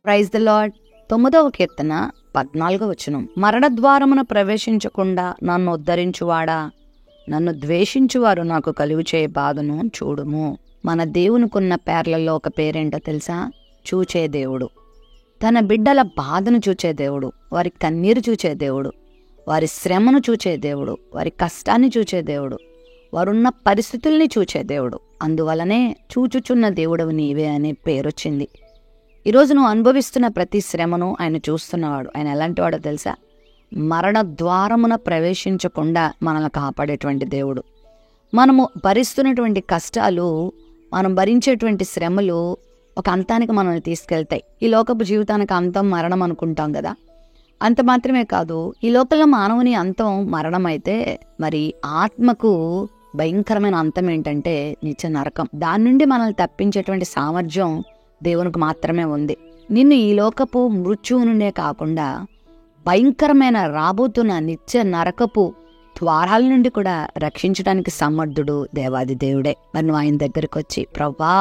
Praise the lord. 9వ కీర్తన 14వ వచనం. మరణద్వారమున ప్రవేశించకుండా నన్ను ఉద్ధరించువాడా, నన్ను ద్వేషించువారు నాకు కలుగు చేయ బాధను చూడుము. మన దేవునికున్న పేర్లలో ఒక పేరేంటో తెలుసా? చూచే దేవుడు. తన బిడ్డల బాధను చూచే దేవుడు, వారి కన్నీరు చూచే దేవుడు, వారి శ్రమను చూచే దేవుడు, వారి కష్టాన్ని చూచే దేవుడు, వారున్న పరిస్థితుల్ని చూచే దేవుడు. అందువలనే చూచుచున్న దేవుడవు నీవే అనే పేరొచ్చింది. ఈరోజు నువ్వు అనుభవిస్తున్న ప్రతి శ్రమను ఆయన చూస్తున్నవాడు. ఆయన ఎలాంటి వాడో తెలుసా? మరణ ద్వారమున ప్రవేశించకుండా మనల్ని కాపాడేటువంటి దేవుడు. మనము భరిస్తున్నటువంటి కష్టాలు, మనం భరించేటువంటి శ్రమలు ఒక అంతానికి మనల్ని తీసుకెళ్తాయి. ఈ లోకపు జీవితానికి అంతం మరణం అనుకుంటాం కదా. అంత మాత్రమే కాదు, ఈ లోకంలో మానవుని అంతం మరణం అయితే, మరి ఆత్మకు భయంకరమైన అంతం ఏంటంటే నిత్య నరకం. దాని నుండి మనల్ని తప్పించేటువంటి సామర్థ్యం దేవునికి మాత్రమే ఉంది. నిన్ను ఈ లోకపు మృత్యువు నుండే కాకుండా భయంకరమైన రాబోతున్న నిత్య నరకపు ద్వారాల నుండి కూడా రక్షించడానికి సమర్థుడు దేవాది దేవుడే. మరి నువ్వు ఆయన దగ్గరికి వచ్చి, ప్రవ్వా,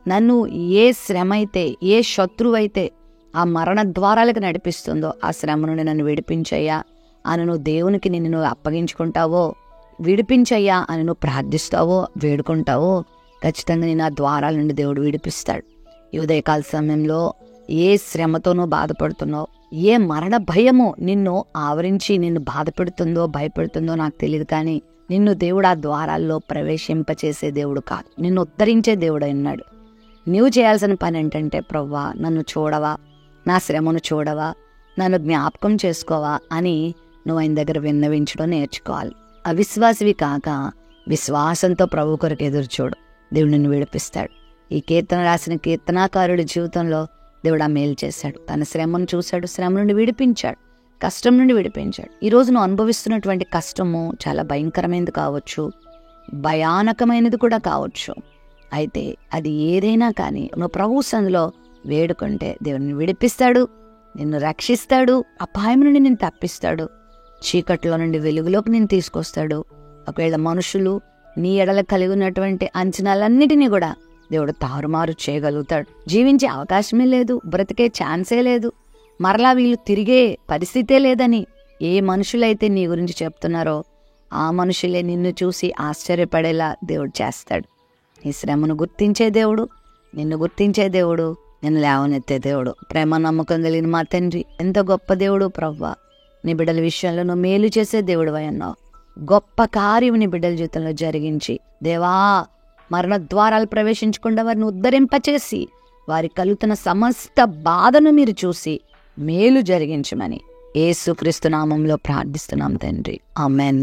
నన్ను ఏ శ్రమ అయితే, ఏ శత్రువైతే ఆ మరణ ద్వారాలకు నడిపిస్తుందో ఆ శ్రమ నుండి నన్ను విడిపించయ్యా అని నువ్వు దేవునికి నిన్ను అప్పగించుకుంటావో, విడిపించయ్యా అని నువ్వు ప్రార్థిస్తావో, వేడుకుంటావో, ఖచ్చితంగా నేను ఆ ద్వారాల నుండి దేవుడు విడిపిస్తాడు. ఈ ఉదయకాల సమయంలో ఏ శ్రమతో నువ్వు బాధపడుతున్నావు, ఏ మరణ భయము నిన్ను ఆవరించి నిన్ను బాధపెడుతుందో, భయపెడుతుందో నాకు తెలియదు, కానీ నిన్ను దేవుడు ఆ ద్వారాల్లో ప్రవేశింపచేసే దేవుడు కాదు, నిన్ను ఉద్ధరించే దేవుడు అన్నాడు. నువ్వు చేయాల్సిన పని ఏంటంటే, ప్రవ్వా, నన్ను చూడవా, నా శ్రమను చూడవా, నన్ను జ్ఞాపకం చేసుకోవా అని నువ్వు ఆయన దగ్గర విన్నవించడం నేర్చుకోవాలి. అవిశ్వాసివి కాక విశ్వాసంతో ప్రభు కొరకు ఎదురు చూడు, దేవుడు నిన్ను విడిపిస్తాడు. ఈ కీర్తన రాసిన కీర్తనాకారుడి జీవితంలో దేవుడు ఆ మేలు చేశాడు. తన శ్రమను చూశాడు, శ్రమ నుండి విడిపించాడు, కష్టం నుండి విడిపించాడు. ఈరోజు నువ్వు అనుభవిస్తున్నటువంటి కష్టము చాలా భయంకరమైనది కావచ్చు, భయానకమైనది కూడా కావచ్చు. అయితే అది ఏదైనా కానీ నువ్వు ప్రభు సన్నిధిలో వేడుకుంటే దేవుడిని విడిపిస్తాడు, నిన్ను రక్షిస్తాడు, అపాయం నుండి నిన్ను తప్పిస్తాడు, చీకట్లో నుండి వెలుగులోకి నిన్ను తీసుకొస్తాడు. ఒకవేళ మనుషులు నీ ఎడల కలిగి ఉన్నటువంటి అంచనాలన్నిటినీ కూడా దేవుడు తారుమారు చేయగలుగుతాడు. జీవించే అవకాశమే లేదు, బ్రతికే ఛాన్సే లేదు, మరలా వీళ్ళు తిరిగే పరిస్థితే లేదని ఏ మనుషులైతే నీ గురించి చెప్తున్నారో ఆ మనుషులే నిన్ను చూసి ఆశ్చర్యపడేలా దేవుడు చేస్తాడు. నీ శ్రమను గుర్తించే దేవుడు, నిన్ను గుర్తించే దేవుడు, నిన్ను లేవనెత్తే దేవుడు. ప్రేమ నమ్మకం కలిగిన మా తండ్రి, ఎంత గొప్ప దేవుడు ప్రవ్వా. నీ బిడ్డల విషయంలో నువ్వు మేలు చేసే దేవుడు అన్నావు. గొప్ప కార్యం నీ బిడ్డల జీవితంలో జరిగించి, దేవా, మరణ ద్వారాలు ప్రవేశించకుండా వారిని ఉద్ధరింపచేసి వారి కలుగుతున్న సమస్త బాధను మీరు చూసి మేలు జరిగించమని యేసుక్రీస్తు నామంలో ప్రార్థిస్తున్నాం తండ్రి. ఆమెన్.